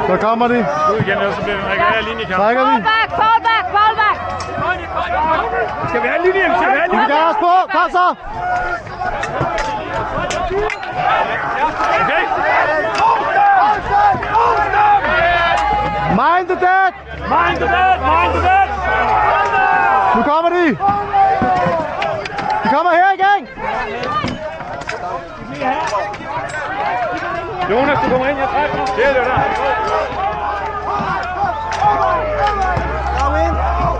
Så kommer de. Nu igen, så bliver det en regulær linjekamp. Trækker vi. Fallback! Skal vi have linjen? Skal vi have Vi linjen? kan os på. Kom så. Okay. Mind the dead. Mind the dead! Mind the dead! Nu kommer de. De kommer her igen. Jonas, du kommer ind, jeg trækker. Det er det der.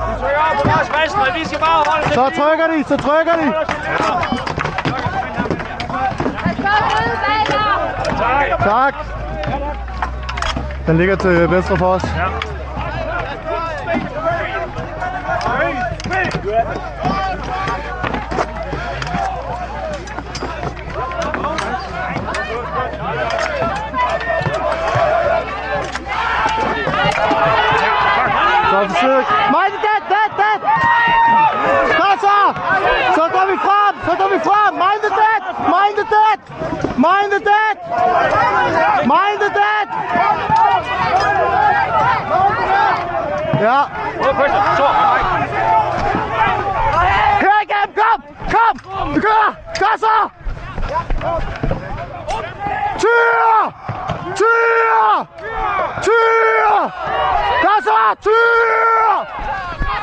Vi trykker op på vores venstre, vi skal bare holde det. Så trykker de, så trykker de. Tak. Den ligger til venstre for os. Ja. Så forsøg. Mind the dead. Kom så. Så går vi frem. Mind the dead. Ja. Her igen, kom. Vi kører. Kom så. Tyr. Kom så. Tyr.